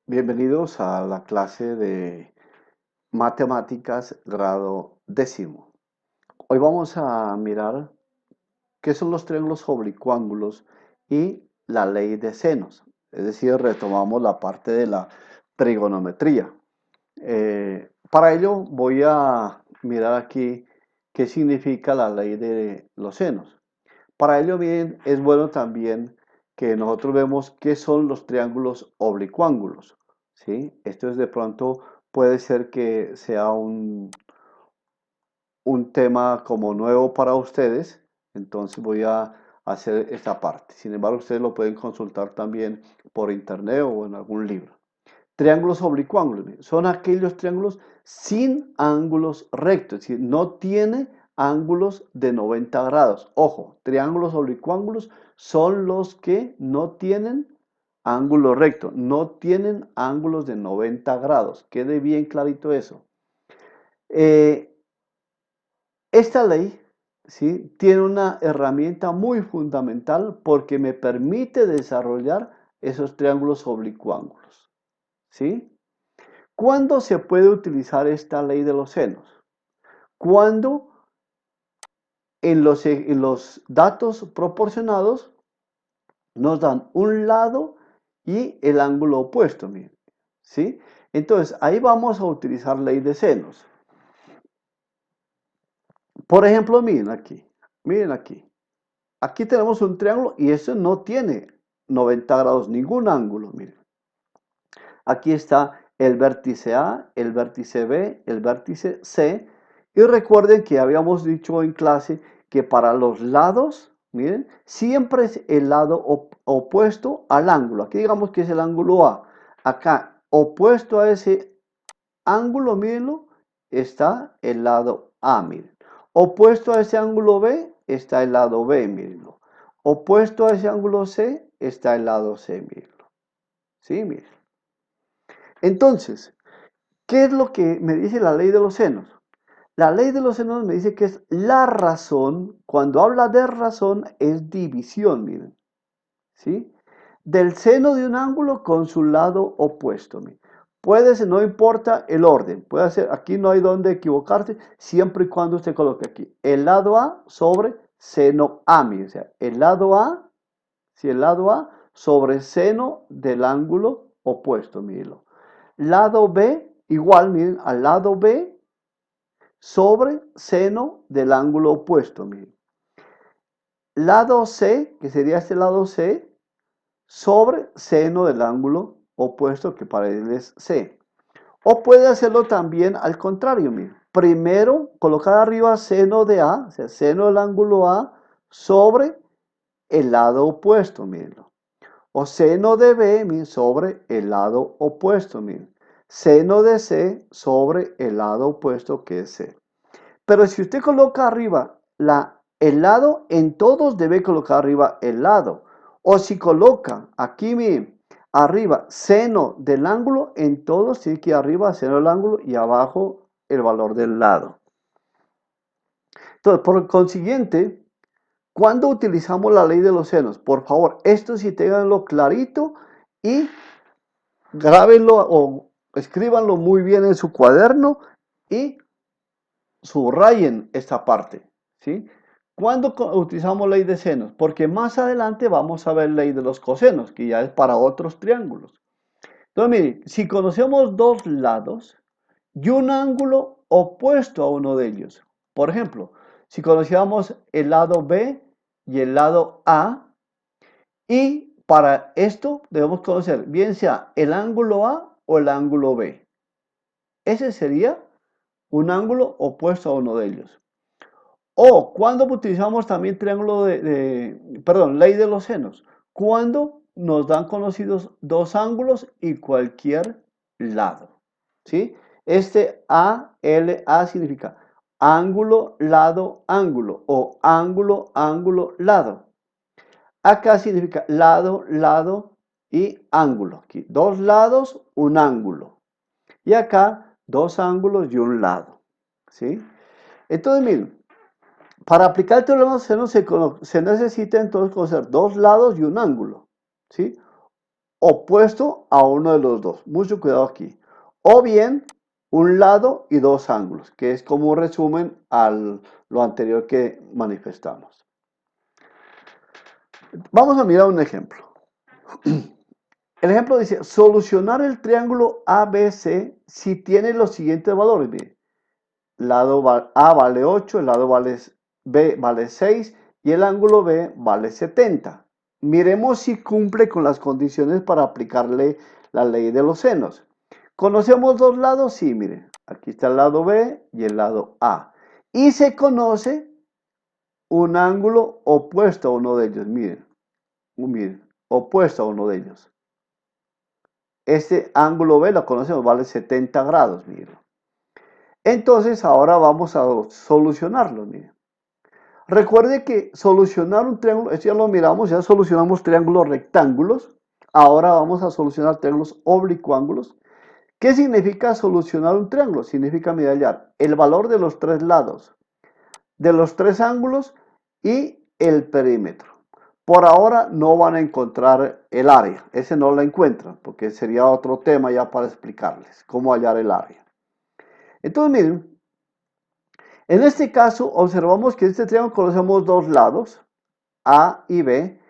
Bienvenidos a la clase de matemáticas grado décimo. Hoy vamos a mirar qué son los triángulos oblicuángulos y la ley de senos. Es decir, retomamos la parte de la trigonometría. Para ello voy a mirar aquí qué significa la ley de los senos. Para ello bien es bueno también que nosotros vemos qué son los triángulos oblicuángulos, ¿sí? Esto es de pronto puede ser que sea un tema como nuevo para ustedes, entonces voy a hacer esta parte. Sin embargo, ustedes lo pueden consultar también por internet o en algún libro. Triángulos oblicuángulos son aquellos triángulos sin ángulos rectos, es decir, no tiene ángulos de 90 grados. Ojo, triángulos oblicuángulos son los que no tienen ángulo recto, no tienen ángulos de 90 grados. Quede bien clarito eso. Eh, esta ley, ¿sí?, tiene una herramienta muy fundamental porque me permite desarrollar esos triángulos oblicuángulos, ¿sí? ¿Cuándo se puede utilizar esta ley de los senos? Cuando en los datos proporcionados nos dan un lado y el ángulo opuesto, miren, ¿sí? Entonces, ahí vamos a utilizar ley de senos. Por ejemplo, miren aquí, miren aquí. Aquí tenemos un triángulo y eso no tiene 90 grados, ningún ángulo, miren. Aquí está el vértice A, el vértice B, el vértice C. Y recuerden que habíamos dicho en clase que para los lados, miren, siempre es el lado opuesto al ángulo. Aquí digamos que es el ángulo A. Acá, opuesto a ese ángulo, mírenlo, está el lado A, miren. Opuesto a ese ángulo B está el lado B, mírenlo. Opuesto a ese ángulo C está el lado C, mírenlo. ¿Sí? Miren. Entonces, ¿qué es lo que me dice la ley de los senos? La ley de los senos me dice que es la razón, cuando habla de razón es división, miren, ¿sí? Del seno de un ángulo con su lado opuesto, miren. Puede ser, no importa el orden, puede ser, aquí no hay donde equivocarse, siempre y cuando usted coloque aquí el lado A sobre seno A, miren, o sea, el lado A, si el lado A sobre seno del ángulo opuesto, mírenlo. Lado B, igual, miren, al lado B sobre seno del ángulo opuesto, miren. Lado C, que sería este lado C, sobre seno del ángulo opuesto, que para él es C. O puede hacerlo también al contrario, miren. Primero, colocar arriba seno de A, o sea, seno del ángulo A, sobre el lado opuesto, mirenlo. O seno de B, miren, sobre el lado opuesto, miren. Seno de C sobre el lado opuesto, que es C. Pero si usted coloca arriba el lado, en todos debe colocar arriba el lado. O si coloca aquí, miren, arriba seno del ángulo, en todos tiene que ir arriba seno del ángulo y abajo el valor del lado. Entonces, por consiguiente, ¿cuándo utilizamos la ley de los senos? Por favor, esto sí ténganlo clarito y grábenlo o escríbanlo muy bien en su cuaderno y subrayen esta parte, ¿sí? ¿Cuándo utilizamos ley de senos? Porque más adelante vamos a ver ley de los cosenos, que ya es para otros triángulos. Entonces, miren, si conocemos dos lados y un ángulo opuesto a uno de ellos, por ejemplo, si conociéramos el lado B y el lado A, y para esto debemos conocer bien sea el ángulo A o el ángulo B. Ese sería un ángulo opuesto a uno de ellos. O cuando utilizamos también triángulo perdón, ley de los senos. Cuando nos dan conocidos dos ángulos y cualquier lado. ¿Sí? Este ALA significa ángulo, lado, ángulo. O ángulo, ángulo, lado. Acá significa lado, lado y ángulo. Aquí dos lados, un ángulo. Y acá dos ángulos y un lado. ¿Sí? Entonces, miren. Para aplicar el teorema de seno se necesita entonces conocer dos lados y un ángulo, ¿sí? opuesto a uno de los dos. Mucho cuidado aquí. O bien un lado y dos ángulos, que es como un resumen a lo anterior que manifestamos. Vamos a mirar un ejemplo. El ejemplo dice, solucionar el triángulo ABC si tiene los siguientes valores. Miren, lado A vale 8, el lado B vale 6 y el ángulo B vale 70. Miremos si cumple con las condiciones para aplicarle la ley de los senos. ¿Conocemos dos lados? Sí, miren, aquí está el lado B y el lado A. Y se conoce un ángulo opuesto a uno de ellos, miren, opuesto a uno de ellos. Este ángulo B lo conocemos, vale 70 grados, miren. Entonces ahora vamos a solucionarlo, miren. Recuerde que solucionar un triángulo, esto ya lo miramos, ya solucionamos triángulos rectángulos. Ahora vamos a solucionar triángulos oblicuángulos. ¿Qué significa solucionar un triángulo? Significa hallar el valor de los tres lados, de los tres ángulos y el perímetro. Por ahora no van a encontrar el área, ese no lo encuentran, porque sería otro tema ya para explicarles cómo hallar el área. Entonces miren, en este caso observamos que este triángulo conocemos dos lados, A y B,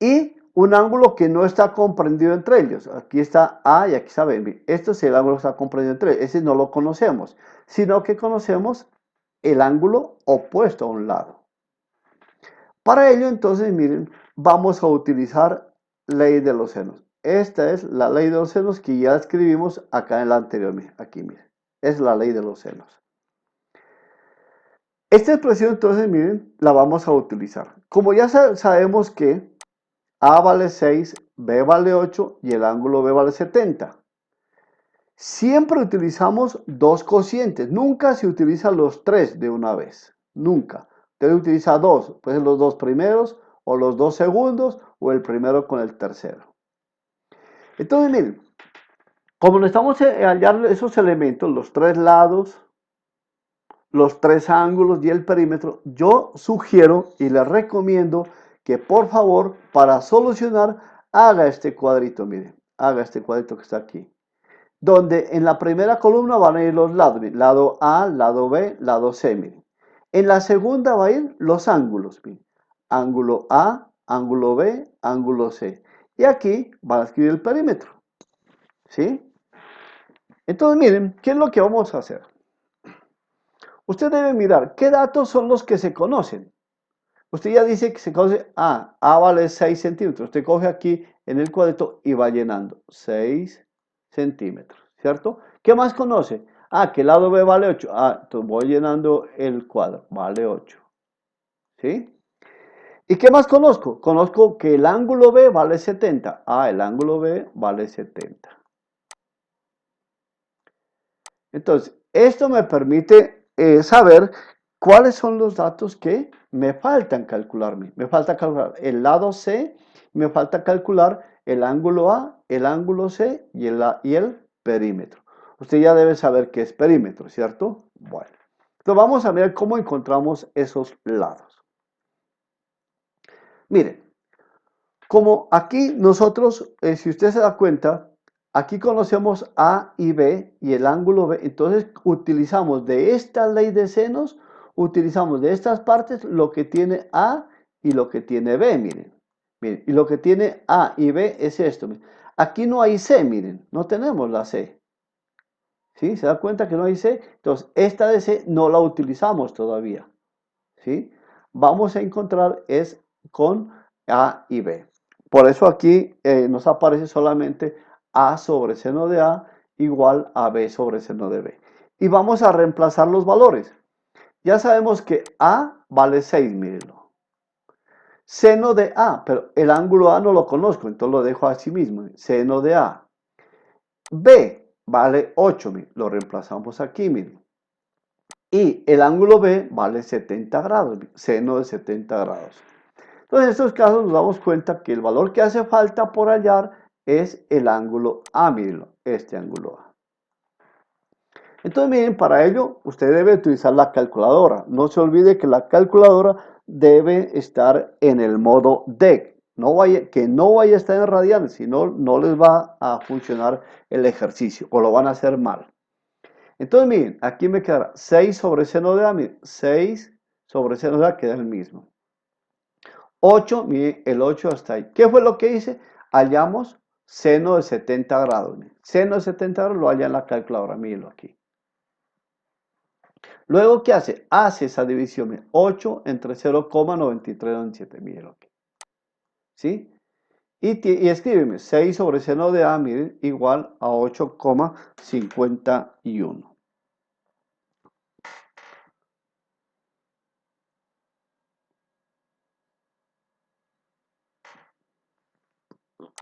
y un ángulo que no está comprendido entre ellos. Aquí está A y aquí está B. Este es el ángulo que está comprendido entre ellos. Ese no lo conocemos, sino que conocemos el ángulo opuesto a un lado. Para ello, entonces, miren, vamos a utilizar ley de los senos. Esta es la ley de los senos que ya escribimos acá en la anterior. Aquí, miren, es la ley de los senos. Esta expresión, entonces, miren, la vamos a utilizar. Como ya sabemos que A vale 6, B vale 8 y el ángulo B vale 70. Siempre utilizamos dos cocientes. Nunca se utilizan los tres de una vez. Nunca. Usted utiliza dos. Pueden ser los dos primeros o los dos segundos o el primero con el tercero. Entonces, miren, como necesitamos hallar esos elementos, los tres lados, los tres ángulos y el perímetro, yo sugiero y les recomiendo que por favor, para solucionar, haga este cuadrito, miren, haga este cuadrito que está aquí, donde en la primera columna van a ir los lados, miren, lado A, lado B, lado C, miren. En la segunda van a ir los ángulos, miren, ángulo A, ángulo B, ángulo C. Y aquí van a escribir el perímetro, ¿sí? Entonces, miren, ¿qué es lo que vamos a hacer? Usted debe mirar qué datos son los que se conocen. Usted ya dice que se conoce A vale 6 centímetros. Usted coge aquí en el cuadrito y va llenando 6 centímetros, ¿cierto? ¿Qué más conoce? Que el lado B vale 8. Entonces voy llenando el cuadro, vale 8, ¿sí? ¿Y qué más conozco? Conozco que el ángulo B vale 70. El ángulo B vale 70. Entonces, esto me permite saber cuáles son los datos que me faltan calcularme. Me falta calcular el lado C, me falta calcular el ángulo A, el ángulo C y el perímetro. Usted ya debe saber qué es perímetro, ¿cierto? Bueno, entonces vamos a ver cómo encontramos esos lados. Miren, como aquí nosotros, si usted se da cuenta, aquí conocemos A y B y el ángulo B, entonces utilizamos de esta ley de senos, utilizamos de estas partes lo que tiene A y lo que tiene B, miren. Miren, y lo que tiene A y B es esto. Miren. Aquí no hay C, miren, no tenemos la C. ¿Sí? ¿Se da cuenta que no hay C? Entonces, esta de C no la utilizamos todavía. ¿Sí? Vamos a encontrar es con A y B. Por eso aquí nos aparece solamente A sobre seno de A igual a B sobre seno de B. Y vamos a reemplazar los valores. Ya sabemos que A vale 6, mírenlo. Seno de A, pero el ángulo A no lo conozco, entonces lo dejo así mismo. Seno de A. B vale 8, miren, lo reemplazamos aquí, miren. Y el ángulo B vale 70 grados, seno de 70 grados. Entonces, en estos casos nos damos cuenta que el valor que hace falta por hallar es el ángulo A, mírenlo, este ángulo A. Entonces, miren, para ello usted debe utilizar la calculadora. No se olvide que la calculadora debe estar en el modo D. que no vaya a estar en radianes, si no, no les va a funcionar el ejercicio o lo van a hacer mal. Entonces, miren, aquí me quedará 6 sobre seno de A, miren, 6 sobre seno de A queda el mismo. 8, miren, el 8 hasta ahí. ¿Qué fue lo que hice? Hallamos seno de 70 grados. Miren. Seno de 70 grados lo halla en la calculadora, mírenlo aquí. Luego, ¿qué hace? Hace esa división, miren, 8 entre 0,9397, mírenlo aquí. ¿Sí? Y escríbeme, 6 sobre seno de A, miren, igual a 8,51.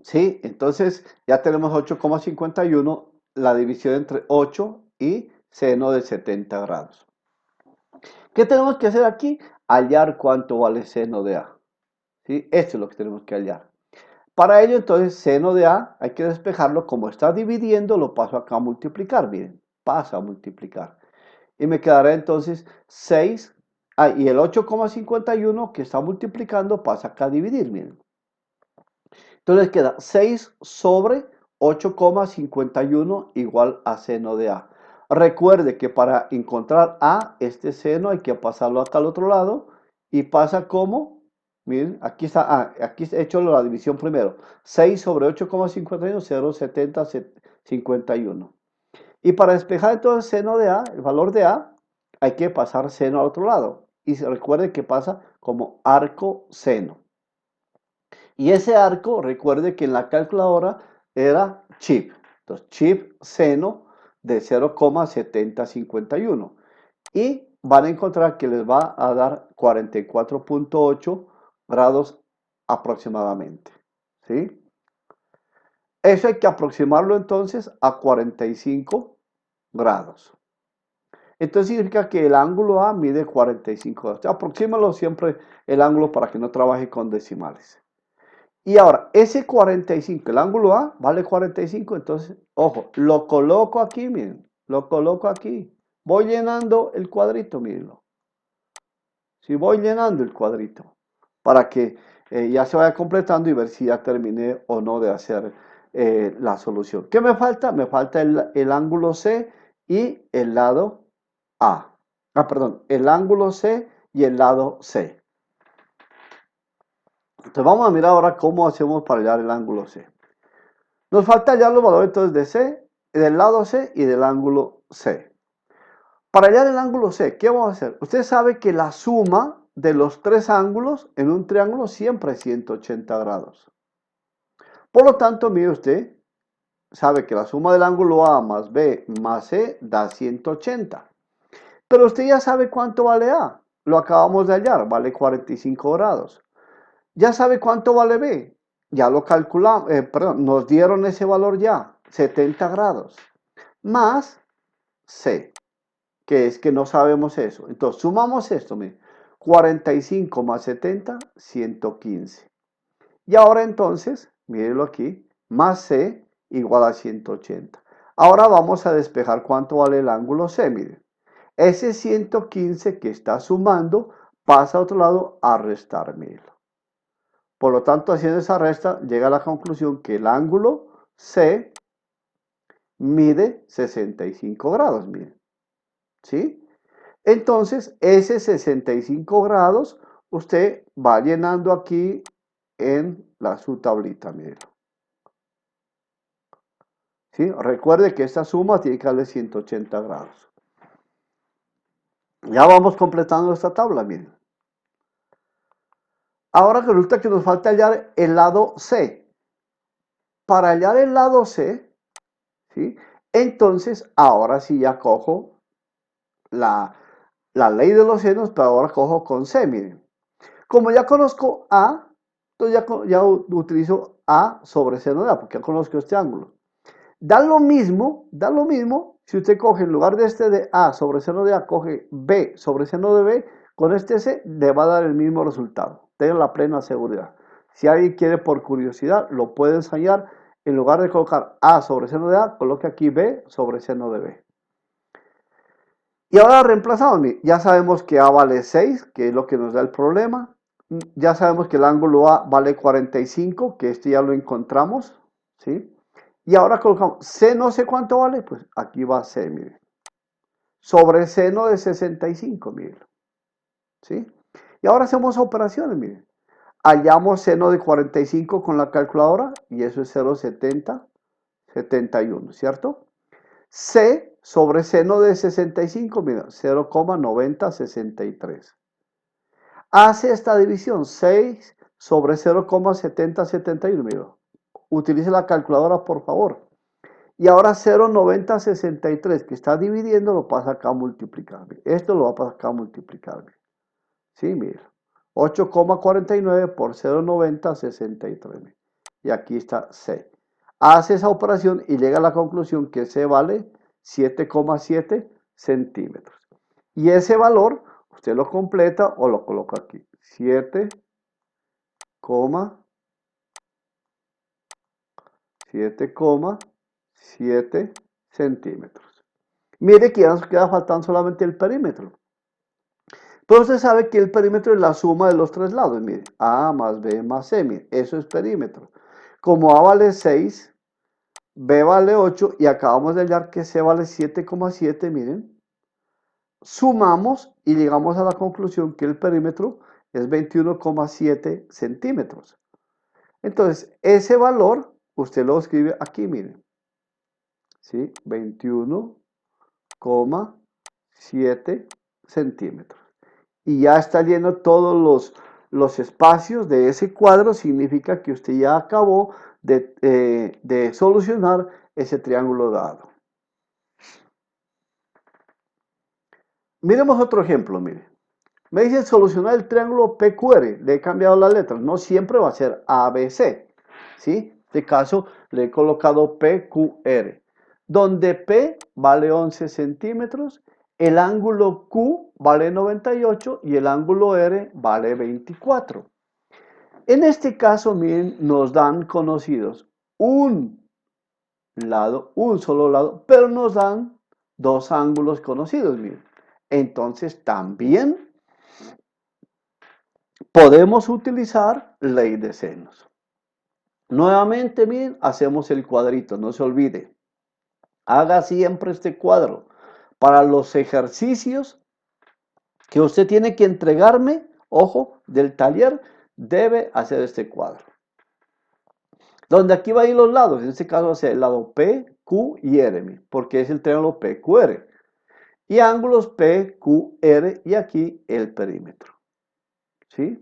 ¿Sí? Entonces ya tenemos 8,51, la división entre 8 y seno de 70 grados. ¿Qué tenemos que hacer aquí? Hallar cuánto vale seno de A. ¿Sí? Esto es lo que tenemos que hallar. Para ello, entonces, seno de A hay que despejarlo. Como está dividiendo, lo paso acá a multiplicar. Miren, pasa a multiplicar. Y me quedará entonces 6. Y el 8,51 que está multiplicando pasa acá a dividir. Miren. Entonces queda 6 sobre 8,51 igual a seno de A. Recuerde que para encontrar A, este seno hay que pasarlo acá al otro lado y pasa como, miren, aquí está, aquí he hecho la división primero. 6 sobre 8,51, 0,7051. Y para despejar entonces seno de A, el valor de A, hay que pasar seno al otro lado. Y recuerde que pasa como arco seno. Y ese arco, recuerde que en la calculadora era chip. Entonces, chip seno de 0,7051. Y van a encontrar que les va a dar 44,8 grados aproximadamente. ¿Sí? Eso hay que aproximarlo entonces a 45 grados. Entonces significa que el ángulo A mide 45 grados. Aproxímalo siempre el ángulo para que no trabaje con decimales. Y ahora, ese 45, el ángulo A vale 45, entonces, ojo, lo coloco aquí, miren, lo coloco aquí. Voy llenando el cuadrito, mírenlo. Si voy llenando el cuadrito, para que ya se vaya completando y ver si ya terminé o no de hacer la solución. ¿Qué me falta? Me falta el ángulo C y el lado A. Perdón, el ángulo C y el lado C. Entonces vamos a mirar ahora cómo hacemos para hallar el ángulo C. Nos falta hallar los valores entonces de C, del lado C y del ángulo C. Para hallar el ángulo C, ¿qué vamos a hacer? Usted sabe que la suma de los tres ángulos en un triángulo siempre es 180 grados. Por lo tanto, mire usted, sabe que la suma del ángulo A más B más C da 180. Pero usted ya sabe cuánto vale A. Lo acabamos de hallar, vale 45 grados. Ya sabe cuánto vale B. Ya lo calculamos, perdón, nos dieron ese valor ya, 70 grados. Más C, que es que no sabemos eso. Entonces, sumamos esto, miren, 45 más 70, 115. Y ahora entonces, mírenlo aquí, más C igual a 180. Ahora vamos a despejar cuánto vale el ángulo C, miren. Ese 115 que está sumando pasa a otro lado a restar, mírenlo. Por lo tanto, haciendo esa resta, llega a la conclusión que el ángulo C mide 65 grados, miren. ¿Sí? Entonces, ese 65 grados, usted va llenando aquí en su tablita, miren. ¿Sí? Recuerde que esta suma tiene que darle 180 grados. Ya vamos completando esta tabla, miren. Ahora resulta que nos falta hallar el lado C. Para hallar el lado C, ¿sí? Entonces, ahora sí ya cojo la ley de los senos, pero ahora cojo con C, miren. Como ya conozco A, entonces ya utilizo A sobre seno de A, porque ya conozco este ángulo. Da lo mismo si usted coge en lugar de este de A sobre seno de A, coge B sobre seno de B, con este C le va a dar el mismo resultado. Tenga la plena seguridad. Si alguien quiere por curiosidad, lo puede ensayar. En lugar de colocar A sobre seno de A, coloque aquí B sobre seno de B. Y ahora reemplazamos, ya sabemos que A vale 6, que es lo que nos da el problema. Ya sabemos que el ángulo A vale 45, que este ya lo encontramos, ¿sí? Y ahora colocamos C, no sé cuánto vale, pues aquí va C, miren. Sobre seno de 65, miren, ¿sí? Y ahora hacemos operaciones, miren. Hallamos seno de 45 con la calculadora y eso es 0,7071, ¿cierto? C sobre seno de 65, mira, 0,9063. Hace esta división, 6 sobre 0,7071, mira. Utilice la calculadora, por favor. Y ahora 0,9063 que está dividiendo lo pasa acá a multiplicar. Esto lo va a pasar acá a multiplicar. Sí, mira. 8,49 por 0,9063. Y aquí está C. Hace esa operación y llega a la conclusión que C vale 7,7 centímetros. Y ese valor usted lo completa o lo coloca aquí. 7,7 centímetros. Mire que ya nos queda faltando solamente el perímetro. Pero usted sabe que el perímetro es la suma de los tres lados. Mire, A más B más C. Mire, eso es perímetro. Como A vale 6, B vale 8 y acabamos de hallar que C vale 7,7, miren. Sumamos y llegamos a la conclusión que el perímetro es 21,7 centímetros. Entonces, ese valor usted lo escribe aquí, miren. ¿Sí? 21,7 centímetros. Y ya está lleno todos los espacios de ese cuadro, significa que usted ya acabó de solucionar ese triángulo dado. Miremos otro ejemplo, mire. Me dicen solucionar el triángulo PQR, le he cambiado las letras, no siempre va a ser ABC, ¿sí? En este caso le he colocado PQR, donde P vale 11 centímetros, el ángulo Q vale 98 y el ángulo R vale 24. En este caso, miren, nos dan conocidos un lado, un solo lado, pero nos dan dos ángulos conocidos, miren. Entonces también podemos utilizar ley de senos. Nuevamente, miren, hacemos el cuadrito, no se olvide. Haga siempre este cuadro para los ejercicios que usted tiene que entregarme, ojo, del taller, debe hacer este cuadro. Donde aquí va a ir los lados, en este caso va a ser el lado P, Q y R, porque es el triángulo PQR. Y ángulos P, Q, R y aquí el perímetro. ¿Sí?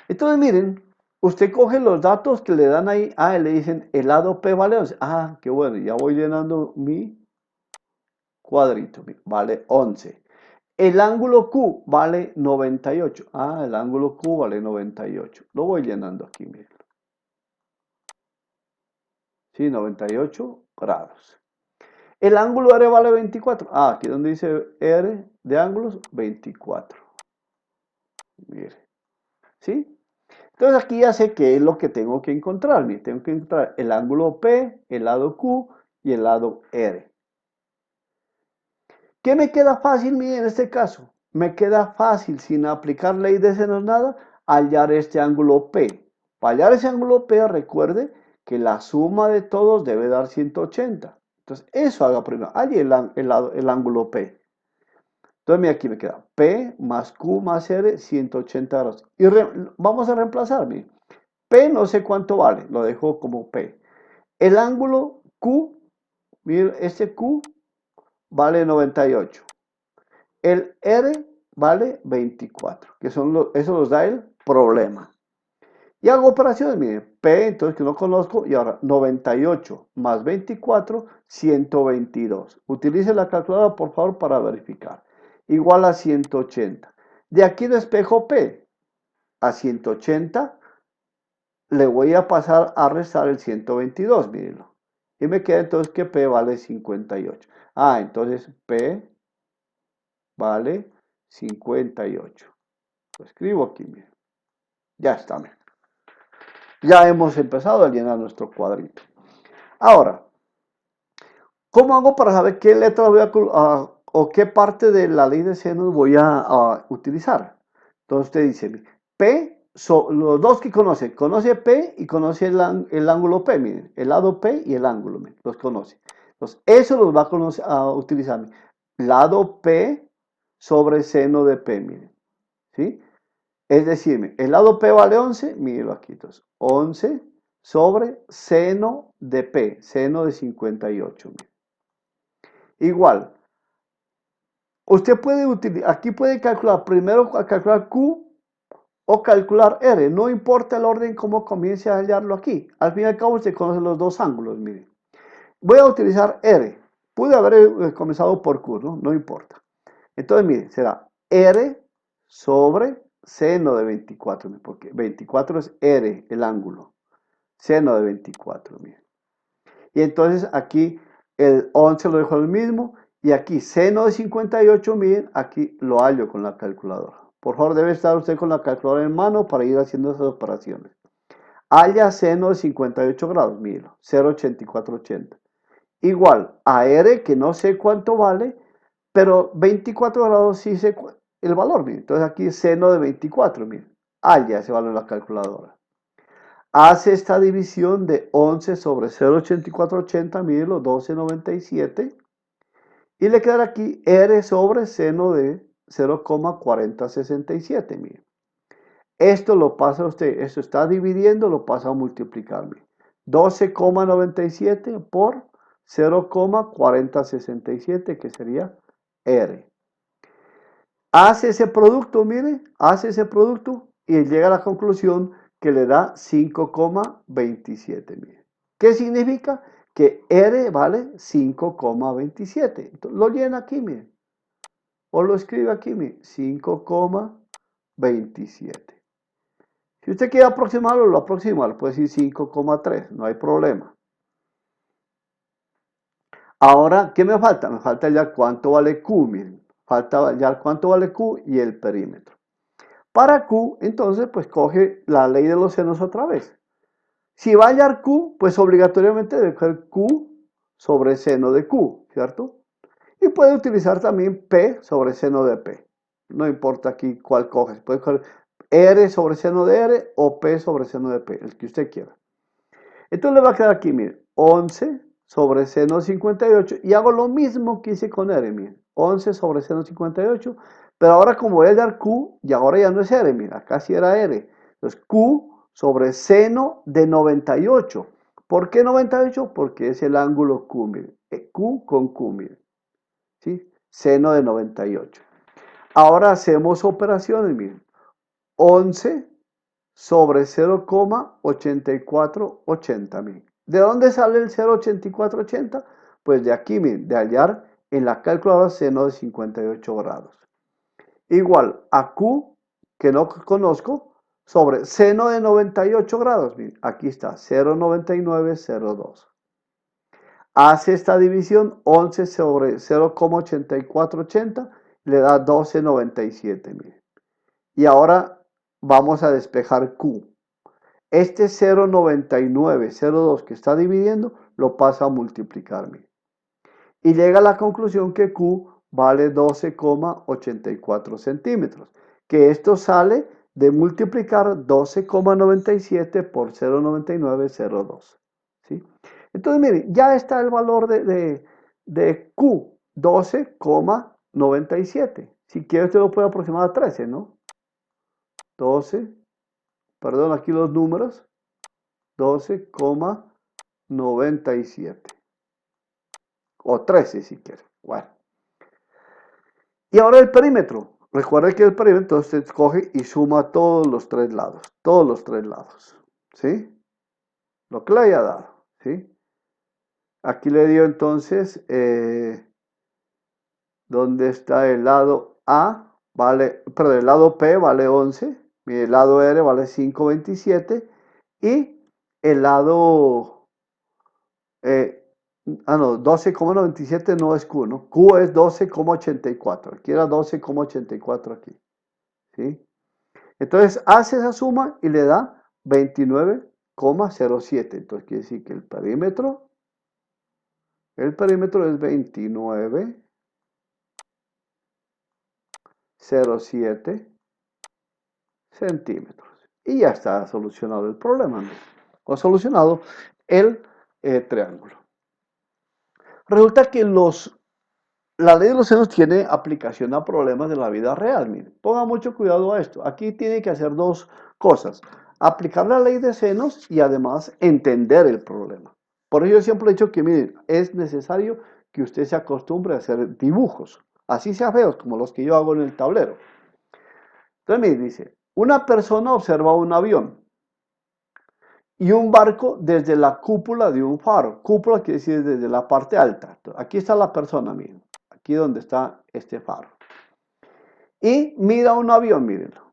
Entonces miren, usted coge los datos que le dan ahí, le dicen el lado P vale 11. Qué bueno, ya voy llenando mi cuadrito, vale 11. El ángulo Q vale 98. El ángulo Q vale 98. Lo voy llenando aquí, miren. Sí, 98 grados. El ángulo R vale 24. Aquí donde dice R de ángulos, 24. Mire. ¿Sí? Entonces aquí ya sé qué es lo que tengo que encontrar. Mire, tengo que encontrar el ángulo P, el lado Q y el lado R. ¿Qué me queda fácil, mire, en este caso? Me queda fácil, sin aplicar ley de senos nada, hallar este ángulo P. Para hallar ese ángulo P, recuerde que la suma de todos debe dar 180. Entonces, eso haga primero. Halle el ángulo P. Entonces, mira, aquí me queda P más Q más R, 180 grados. Y vamos a reemplazar, mire. P no sé cuánto vale, lo dejo como P. El ángulo Q, mire, este Q vale 98. El R vale 24, que son eso nos da el problema. Y hago operaciones, mire, P, entonces que no conozco, y ahora 98 más 24, 122. Utilice la calculadora, por favor, para verificar. Igual a 180. De aquí despejo P a 180, le voy a pasar a restar el 122, mírenlo. Y me queda entonces que P vale 58. Entonces P vale 58. Lo escribo aquí, miren. Ya está, miren. Ya hemos empezado a llenar nuestro cuadrito. Ahora, ¿cómo hago para saber qué letra voy o qué parte de la ley de senos voy a utilizar? Entonces usted dice, P los dos que conoce P y conoce el ángulo P, miren, el lado P y el ángulo, miren, los conoce. Entonces, eso los va a utilizar, miren, lado P sobre seno de P, miren, ¿sí? Es decir, el lado P vale 11, mírenlo aquí, entonces, 11 sobre seno de P, seno de 58, miren. Igual, usted puede utilizar, aquí puede calcular, primero calcular Q o calcular R, no importa el orden como comience a hallarlo aquí. Al fin y al cabo usted conoce los dos ángulos, mire. Voy a utilizar R. Pude haber comenzado por Q, ¿no? No importa. Entonces, mire, será R sobre seno de 24, porque 24 es R, el ángulo. Seno de 24, mire. Y entonces aquí el 11 lo dejo al mismo. Y aquí seno de 58, miren, aquí lo hallo con la calculadora. Por favor, debe estar usted con la calculadora en mano para ir haciendo esas operaciones. Halla seno de 58 grados, mírenlo, 0,8480. Igual a R, que no sé cuánto vale, pero 24 grados sí sé el valor, miren. Entonces aquí seno de 24, miren. Halla ese valor en la calculadora. Hace esta división de 11 sobre 0,8480, mírenlo, 12,97. Y le quedará aquí R sobre seno de 0,4067, miren. Esto lo pasa a usted, esto está dividiendo, lo pasa a multiplicar, miren. 12,97 por 0,4067, que sería R. Hace ese producto, mire, hace ese producto y llega a la conclusión que le da 5,27, mire. ¿Qué significa? Que R vale 5,27. Entonces, lo llena aquí, mire. O lo escribe aquí, mire, 5,27. Si usted quiere aproximarlo, lo aproxima, lo puede decir 5,3, no hay problema. Ahora, ¿qué me falta? Me falta hallar cuánto vale Q, miren. Falta hallar cuánto vale Q y el perímetro. Para Q, entonces, pues coge la ley de los senos otra vez. Si va a hallar Q, pues obligatoriamente debe coger Q sobre seno de Q, ¿cierto? Y puede utilizar también P sobre seno de P. No importa aquí cuál coges. Puede coger R sobre seno de R o P sobre seno de P, el que usted quiera. Entonces le va a quedar aquí, miren, 11 sobre seno de 58 y hago lo mismo que hice con R, miren, 11 sobre seno de 58, pero ahora como voy a hallar Q, y ahora ya no es R, miren, acá sí era R. Entonces Q sobre seno de 98. ¿Por qué 98? Porque es el ángulo Q, miren, Q con Q, miren, ¿sí? Seno de 98. Ahora hacemos operaciones, miren, 11 sobre 0,8480, miren. ¿De dónde sale el 0,8480? Pues de aquí, miren, de hallar en la calculadora seno de 58 grados. Igual a Q, que no conozco, sobre seno de 98 grados. Miren, aquí está, 0,9902. Hace esta división, 11 sobre 0,8480, le da 12,97, miren. Y ahora vamos a despejar Q. Este 0,9902 que está dividiendo lo pasa a multiplicar, miren. Y llega a la conclusión que Q vale 12,84 centímetros. Que esto sale de multiplicar 12,97 por 0,9902. ¿Sí? Entonces, miren, ya está el valor de Q, 12,97. Si quiere, usted lo puede aproximar a 13, ¿no? 12, perdón, aquí los números, 12,97. O 13 si quiere. Bueno. Y ahora el perímetro. Recuerde que el perímetro usted coge y suma todos los tres lados. Todos los tres lados. ¿Sí? Lo que le haya dado. ¿Sí? Aquí le dio entonces, ¿dónde está el lado A? Vale, perdón, el lado P vale 11. El lado R vale 5,27. Y el lado... no, 12,97 no es Q, ¿no? Q es 12,84. Aquí era 12,84 aquí. ¿Sí? Entonces hace esa suma y le da 29,07. Entonces quiere decir que el perímetro es 29,07 centímetros. y ya está solucionado el problema, ¿no? O solucionado el triángulo. Resulta que la ley de los senos tiene aplicación a problemas de la vida real. Miren, ponga mucho cuidado a esto. Aquí tiene que hacer dos cosas: aplicar la ley de senos y además entender el problema. Por eso yo siempre he dicho que, miren, es necesario que usted se acostumbre a hacer dibujos, así sea feos como los que yo hago en el tablero. Entonces, miren, dice, una persona observa un avión y un barco desde la cúpula de un faro. Cúpula quiere decir desde la parte alta. Entonces, aquí está la persona, miren. Aquí donde está este faro. Y mira un avión, mírenlo.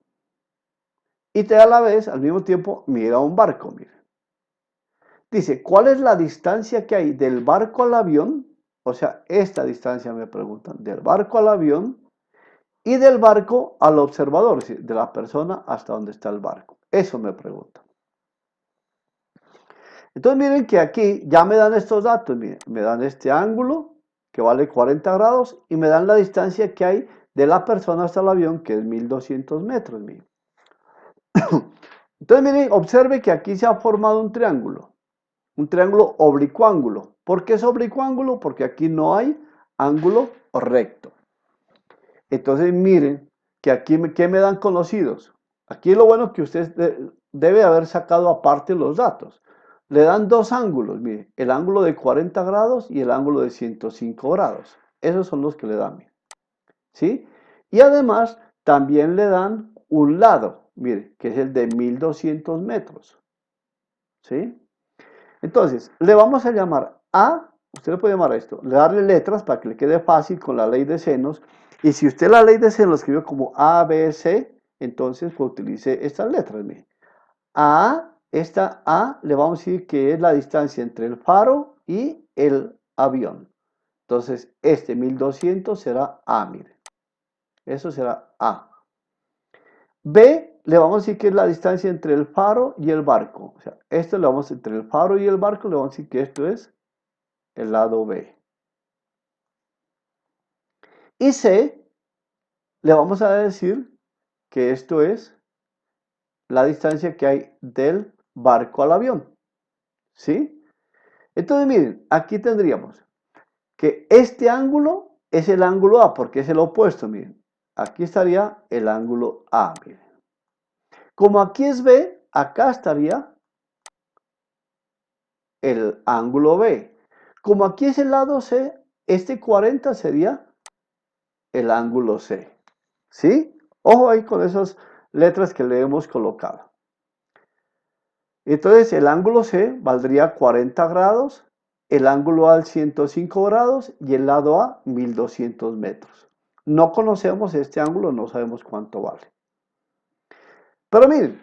Y a la vez, al mismo tiempo, mira un barco, miren. Dice, ¿cuál es la distancia que hay del barco al avión? O sea, esta distancia me preguntan, del barco al avión y del barco al observador, de la persona hasta donde está el barco. Eso me preguntan. Entonces miren que aquí ya me dan estos datos, miren, me dan este ángulo que vale 40 grados y me dan la distancia que hay de la persona hasta el avión, que es 1200 metros, miren. Entonces miren, observe que aquí se ha formado un triángulo oblicuángulo. ¿Por qué es oblicuángulo? Porque aquí no hay ángulo recto. Entonces miren que aquí, ¿qué me dan conocidos? Aquí lo bueno que usted debe haber sacado aparte los datos. Le dan dos ángulos, mire, el ángulo de 40 grados y el ángulo de 105 grados. Esos son los que le dan, mire. ¿Sí? Y además también le dan un lado, mire, que es el de 1200 metros. ¿Sí? Entonces, le vamos a llamar A, usted le puede llamar a esto, le darle letras para que le quede fácil con la ley de senos. Y si usted la ley de senos lo escribió como A, B, C, entonces pues utilice estas letras, mire. Esta A le vamos a decir que es la distancia entre el faro y el avión. Entonces, este 1200 será A, mire. Eso será A. B, le vamos a decir que es la distancia entre el faro y el barco. O sea, esto le vamos entre el faro y el barco, le vamos a decir que esto es el lado B. Y C, le vamos a decir que esto es la distancia que hay del barco al avión. ¿Sí? Entonces, miren, aquí tendríamos que este ángulo es el ángulo A, porque es el opuesto, miren. Aquí estaría el ángulo A, miren. Como aquí es B, acá estaría el ángulo B. Como aquí es el lado C, este 40 sería el ángulo C. ¿Sí? Ojo ahí con esas letras que le hemos colocado. Entonces el ángulo C valdría 40 grados, el ángulo A 105 grados y el lado A 1200 metros. No conocemos este ángulo, no sabemos cuánto vale. Pero miren,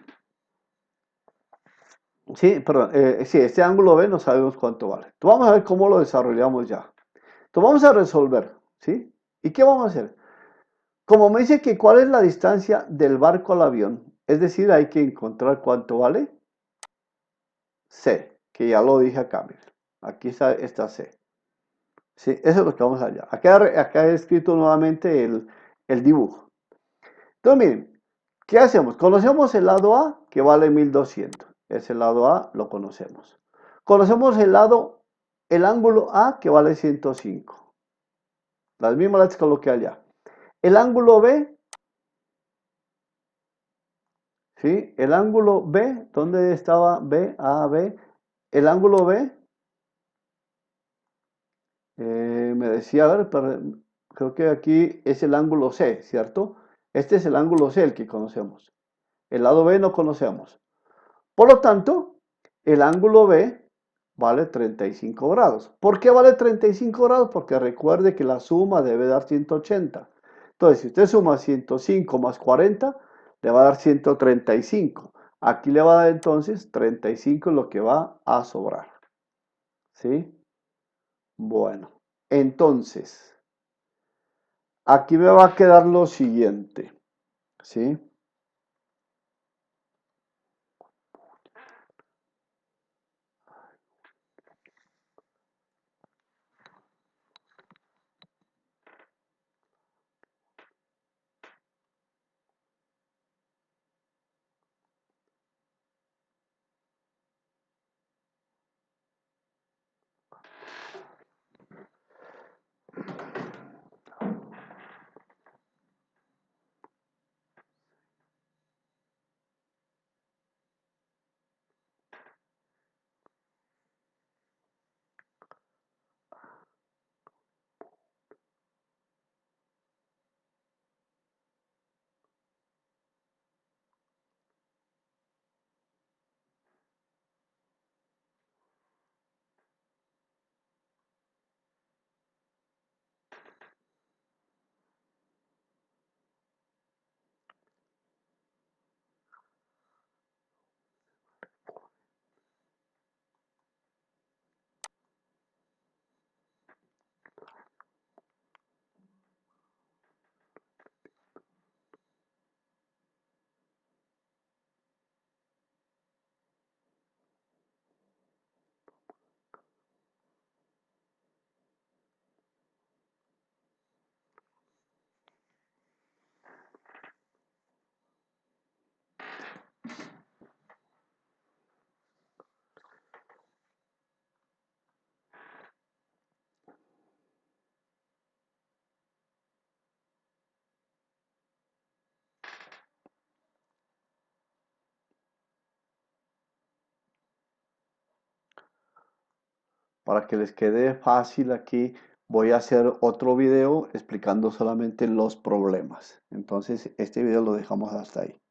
sí, perdón, sí, este ángulo B no sabemos cuánto vale. Entonces vamos a ver cómo lo desarrollamos ya. Entonces vamos a resolver, ¿sí? ¿Y qué vamos a hacer? Como me dice que cuál es la distancia del barco al avión, es decir, hay que encontrar cuánto vale C, que ya lo dije acá, miren. Aquí está C. Sí, eso es lo que vamos allá. Acá he escrito nuevamente el dibujo. Entonces, miren, ¿qué hacemos? Conocemos el lado A, que vale 1200. Ese lado A lo conocemos. Conocemos el ángulo A, que vale 105. Las mismas las coloqué allá. El ángulo B, ¿sí? El ángulo B, ¿dónde estaba B? A, B. El ángulo B, me decía, a ver, creo que aquí es el ángulo C, ¿cierto? Este es el ángulo C, el que conocemos. El lado B no conocemos. Por lo tanto, el ángulo B vale 35 grados. ¿Por qué vale 35 grados? Porque recuerde que la suma debe dar 180. Entonces, si usted suma 105 más 40, le va a dar 135. Aquí le va a dar entonces 35 lo que va a sobrar. ¿Sí? Bueno, entonces, aquí me va a quedar lo siguiente. ¿Sí? Para que les quede fácil aquí, voy a hacer otro video explicando solamente los problemas. Entonces, este video lo dejamos hasta ahí.